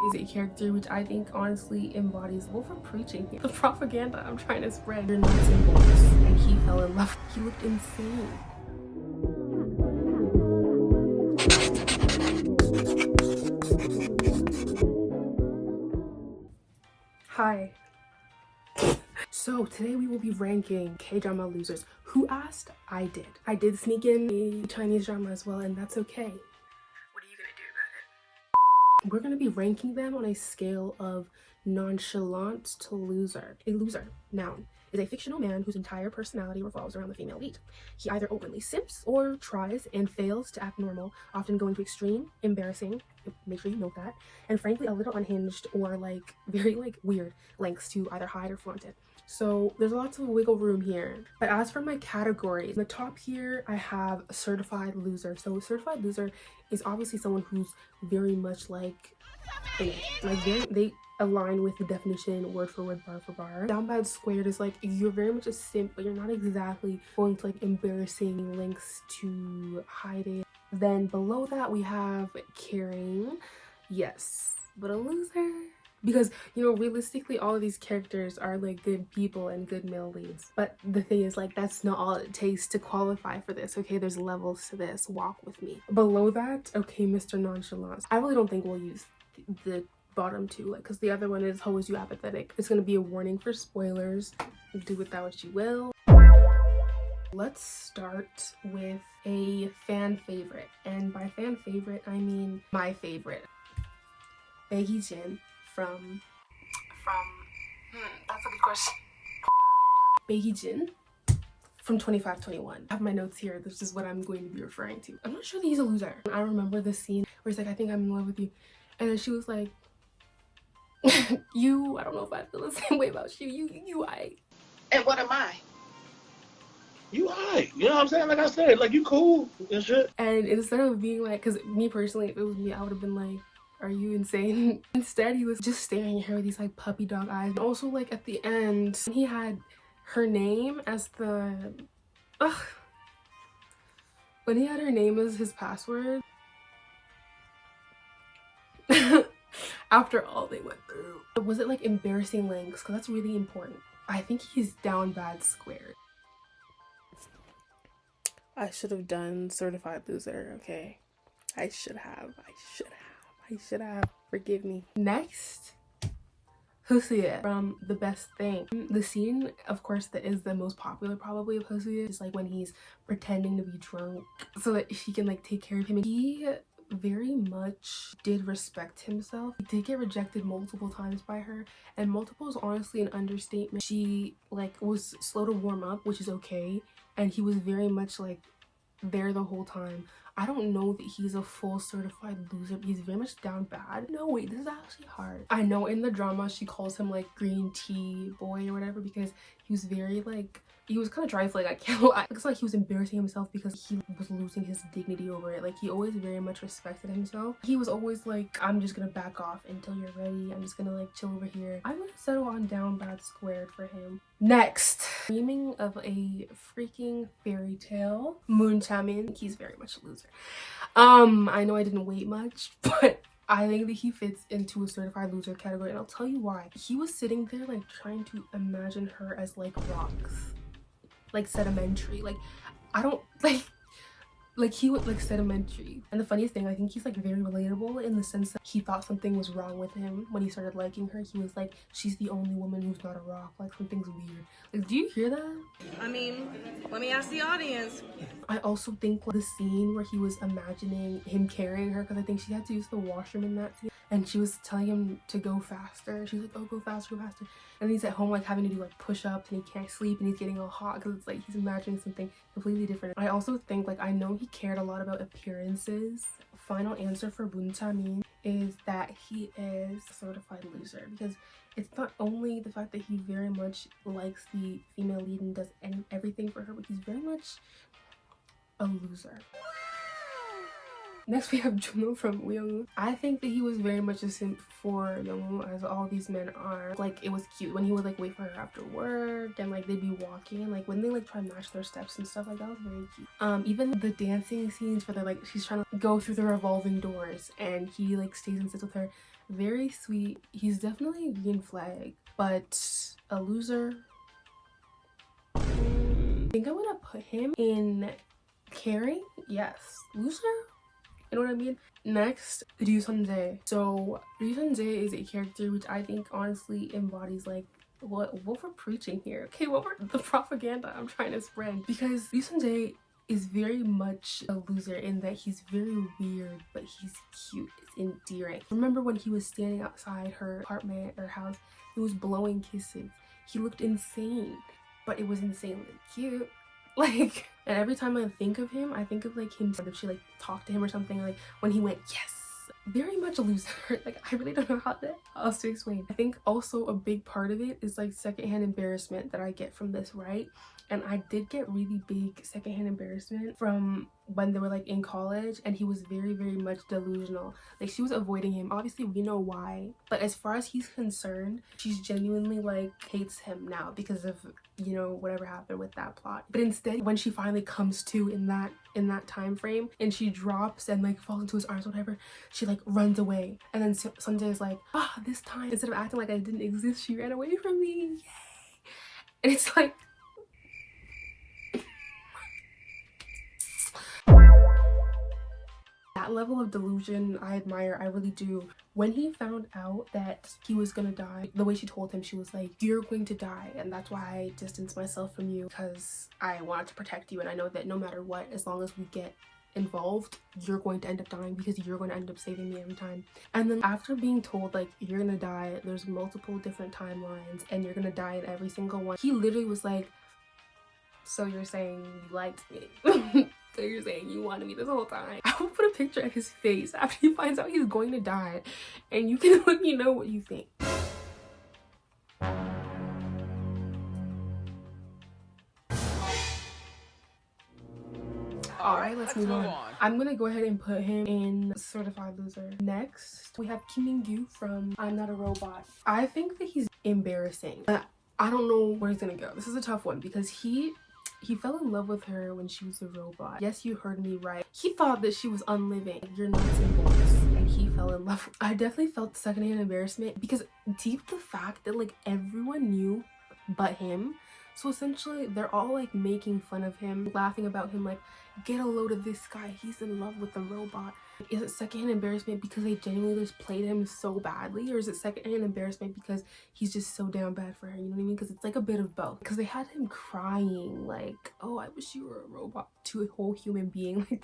is a character which I think honestly embodies what we're preaching here. The propaganda I'm trying to spread. You're nuts and bolts. And he fell in love. He looked insane. Hi. So today we will be ranking K-drama losers. Who asked? I did. I did sneak in a Chinese drama as well, and that's okay. What are you gonna do about it? We're gonna be ranking them on a scale of nonchalant to loser. A loser, noun, is a fictional man whose entire personality revolves around the female lead. He either openly simps or tries and fails to act normal, often going to extreme, embarrassing, make sure you note that, and frankly a little unhinged or like very weird lengths to either hide or flaunt it. So there's lots of wiggle room here. But as for my categories, in the top here I have certified loser. So certified loser is obviously someone who's very much like they align with the definition word for word, bar for bar. Down bad squared is like you're very much a simp, but you're not exactly going to like embarrassing lengths to hide it. Then below that we have caring, yes, but a loser. Because, you know, realistically, all of these characters are like good people and good male leads. But the thing is, like, that's not all it takes to qualify for this, okay? There's levels to this. Walk with me. Below that, okay, Mr. Nonchalant. I really don't think we'll use the bottom two, like, because the other one is How Is You Apathetic. It's going to be a warning for spoilers. Do with that what you will. Let's start with a fan favorite. And by fan favorite, I mean my favorite. Bae Jin from that's a good question. Bae Jin from 2521. I have my notes here. This is what I'm going to be referring to. I'm not sure that he's a loser. I remember the scene where he's like, I think I'm in love with you. And then she was like, you, I don't know if I feel the same way about you. I. And what am I? You alright, you know what I'm saying? Like I said, like you cool and shit. And instead of being like, because me personally, if it was me, I would have been like, are you insane? Instead, he was just staring at her with these like puppy dog eyes. And also, like at the end, he had her name as the when he had her name as his password. After all they went through, was it like embarrassing links? Because that's really important. I think he's down bad squared. I should have done certified loser, okay? I should have. Forgive me. Next, Hosuye from The Best Thing. The scene, of course, that is the most popular probably of Hosuye is like when he's pretending to be drunk so that she can like take care of him. And he very much did respect himself. He did get rejected multiple times by her, and multiple is honestly an understatement. She like was slow to warm up, which is okay, and he was very much like there the whole time. I don't know that he's a full certified loser, but he's very much down bad. No, wait, this is actually hard. I know in the drama she calls him like green tea boy or whatever because he was very like, he was kind of trifling. I can't lie. It's like he was embarrassing himself because he was losing his dignity over it. Like he always very much respected himself. He was always like, I'm just gonna back off until you're ready. I'm just gonna like chill over here. I'm gonna settle on down bad squared for him. Next, dreaming of a freaking fairy tale. Moon Chamin. He's very much a loser. I know I didn't wait much, but I think that he fits into a certified loser category, and I'll tell you why. He was sitting there like trying to imagine her as like rocks, like sedimentary. Like I don't like he would like sedimentary. And the funniest thing, I think he's like very relatable in the sense that he thought something was wrong with him when he started liking her. He was like, she's the only woman who's not a rock, like something's weird. Like, do you hear that? I mean, let me ask the audience. I also think like, the scene where he was imagining him carrying her, because I think she had to use the washroom in that scene, and she was telling him to go faster. She was like, oh, go faster, go faster. And he's at home like having to do like push-ups, and he can't sleep, and he's getting all hot because it's like he's imagining something completely different. I also think like, I know he cared a lot about appearances. Final answer for Bunchamin is that he is a certified loser, because it's not only the fact that he very much likes the female lead and does everything for her, but he's very much a loser. Next we have Junho from Young. I think that he was very much a simp for Young, as all these men are. Like, it was cute when he would like wait for her after work, and like they'd be walking, and like when they like try to match their steps and stuff, like that was very cute. Even the dancing scenes where they're like she's trying to go through the revolving doors and he like stays and sits with her, very sweet. He's definitely a green flag, but a loser. I think I'm gonna put him in caring. Yes, loser. You know what I mean? Next, Ryu Sunjae. So Ryu Sunjae is a character which I think honestly embodies like what we're preaching here. Okay, what we're the propaganda I'm trying to spread. Because Ryu Sunjae is very much a loser in that he's very weird, but he's cute. It's endearing. Remember when he was standing outside her apartment or house, he was blowing kisses. He looked insane, but it was insanely cute. Like, and every time I think of him, I think of like him if she like talked to him or something, like when he went yes. Very much a loser. Like, I really don't know how else to explain. I think also a big part of it is like secondhand embarrassment that I get from this, right? And I did get really big secondhand embarrassment from when they were like in college, and he was very much delusional. Like, she was avoiding him. Obviously we know why, but as far as he's concerned, she's genuinely like hates him now because of, you know, whatever happened with that plot. But instead, when she finally comes to in that time frame and she drops and like falls into his arms or whatever, she like runs away, and then Sunjae is like, this time instead of acting like I didn't exist, she ran away from me. Yay. And it's like, that level of delusion I admire. I really do. When he found out that he was gonna die, the way she told him, she was like, you're going to die, and that's why I distanced myself from you, because I wanted to protect you, and I know that no matter what, as long as we get involved, you're going to end up dying because you're going to end up saving me every time. And then after being told like you're gonna die, there's multiple different timelines and you're gonna die in every single one, he literally was like, so you're saying you liked me? So you're saying you wanted me this whole time? I will put a picture of his face after he finds out he's going to die, and you can let me know what you think. Alright, let's move on. I'm gonna go ahead and put him in certified loser. Next, we have Kim Min-gyu from I'm Not a Robot. I think that he's embarrassing. I don't know where he's gonna go. This is a tough one because he fell in love with her when she was a robot. Yes, you heard me right. He thought that she was unliving. You're nuts and bolts. And he fell in love. I definitely felt secondhand embarrassment because deep the fact that like everyone knew but him. So essentially they're all like making fun of him, laughing about him, like, get a load of this guy, he's in love with the robot. Is it secondhand embarrassment because they genuinely just played him so badly, or is it secondhand embarrassment because he's just so damn bad for her? You know what I mean? Because it's like a bit of both. Because they had him crying like, oh, I wish you were a robot, to a whole human being. Like,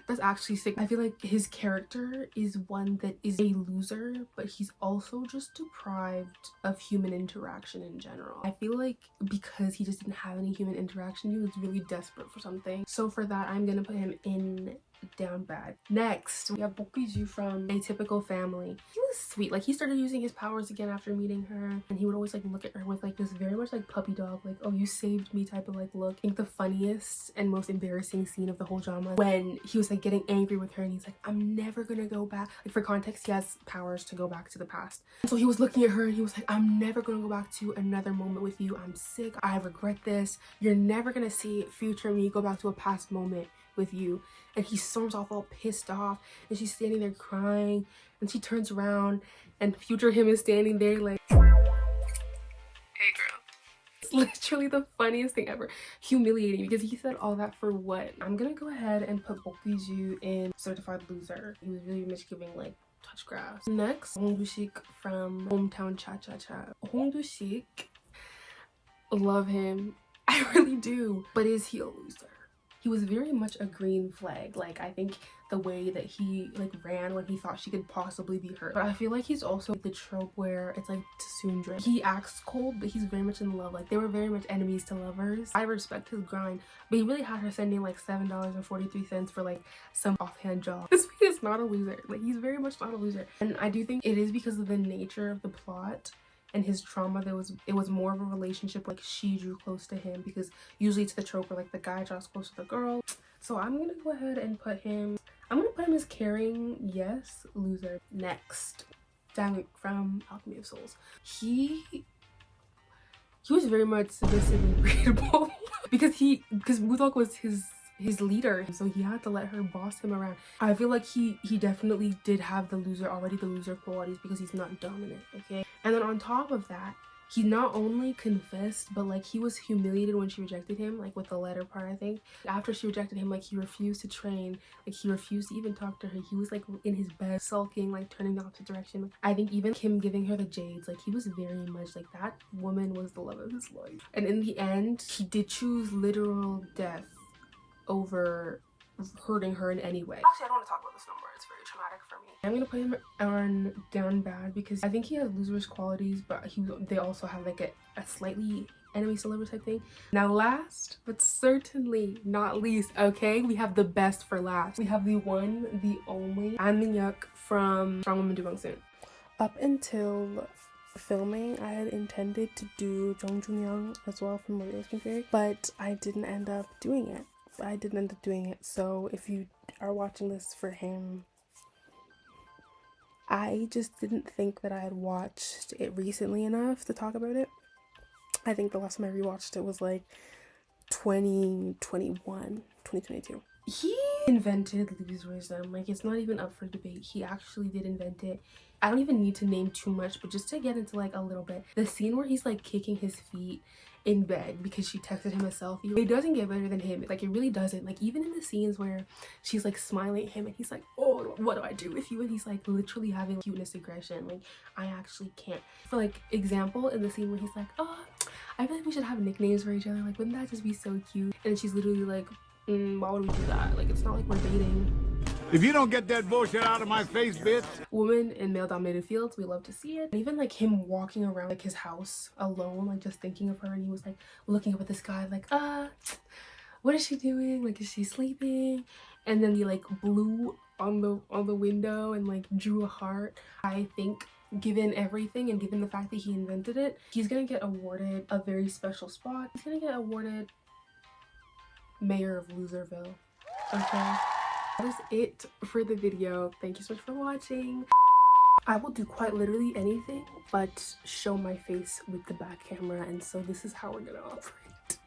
that's actually sick. I feel like his character is one that is a loser, but he's also just deprived of human interaction in general. I feel like because he just didn't have any human interaction, he was really desperate for something. So for that, I'm gonna put him in down bad. Next, we have Bokiju from Atypical Family. He was sweet. Like, he started using his powers again after meeting her, and he would always like look at her with like this very much like puppy dog, like, oh, you saved me type of like look. I think the funniest and most embarrassing scene of the whole drama when he was like getting angry with her and he's like, I'm never gonna go back. Like, for context, he has powers to go back to the past. So he was looking at her and he was like, I'm never gonna go back to another moment with you. I'm sick. I regret this. You're never gonna see future me go back to a past moment with you. And he storms off all pissed off, and she's standing there crying, and she turns around and future him is standing there like, hey girl. It's literally the funniest thing ever. Humiliating, because he said all that for what? I'm gonna go ahead and put Bokiju in certified loser. He was really much giving like touch grass. Next, Hong Do-sik from Hometown Cha-Cha-Cha. Hong Do-sik, love him. I really do. But is he a loser? He was very much a green flag. Like, I think the way that he like ran when he thought she could possibly be hurt. But I feel like he's also the trope where it's like Tsundra. He acts cold, but he's very much in love. Like, they were very much enemies to lovers. I respect his grind, but he really had her sending like $7.43 for like some offhand job. This man is not a loser. Like, he's very much not a loser. And I do think it is because of the nature of the plot and his trauma. It was more of a relationship, like she drew close to him, because usually it's the trope where like the guy draws close to the girl. So I'm gonna go ahead and put him, I'm gonna put him as caring, yes, loser. Next, Dang from Alchemy of Souls. He was very much submissive and agreeable because Mudok was his leader, so he had to let her boss him around. I feel like he definitely did have the loser qualities because he's not dominant, okay? And then on top of that, he not only confessed, but like he was humiliated when she rejected him, like with the letter part, I think. After she rejected him, like he refused to train, like he refused to even talk to her. He was like in his bed sulking, like turning the opposite direction. I think even him giving her the jades, like he was very much like that woman was the love of his life. And in the end, he did choose literal death over hurting her in any way. Actually, I don't want to talk about this no more. It's very traumatic for me. I'm gonna put him on down bad because I think he has loser's qualities, but they also have like a slightly enemies to lovers type thing. Now last but certainly not least, okay, we have the best for last. We have the one, the only An Min-hyuk from Strong Woman Do Bong Soon. Up until filming, I had intended to do Jung Jun-young as well from Mario Theory, but I didn't end up doing it. So if you are watching this for him, I just didn't think that I had watched it recently enough to talk about it. I think the last time I rewatched it was like 2022. He invented loserism. Like, it's not even up for debate. He actually did invent it. I don't even need to name too much, but just to get into like a little bit, the scene where he's like kicking his feet in bed because she texted him a selfie, it doesn't get better than him. Like, it really doesn't. Like, even in the scenes where she's like smiling at him and he's like, oh, what do I do with you, and he's like literally having cuteness aggression, like I actually can't. For like example, in the scene where he's like, oh, I feel like we should have nicknames for each other, like wouldn't that just be so cute? And she's literally like, why would we do that? Like, it's not like we're dating. If you don't get that bullshit out of my face, bitch. Women in male-dominated fields, we love to see it. And even like him walking around like his house alone, like just thinking of her, and he was like looking up at the sky like, what is she doing? Like, is she sleeping? And then he like blew on the window and like drew a heart. I think given everything and given the fact that he invented it, he's gonna get awarded a very special spot. He's gonna get awarded Mayor of Loserville. Okay, that is it for the video. Thank you so much for watching. I will do quite literally anything but show my face with the back camera, and so this is how we're gonna operate.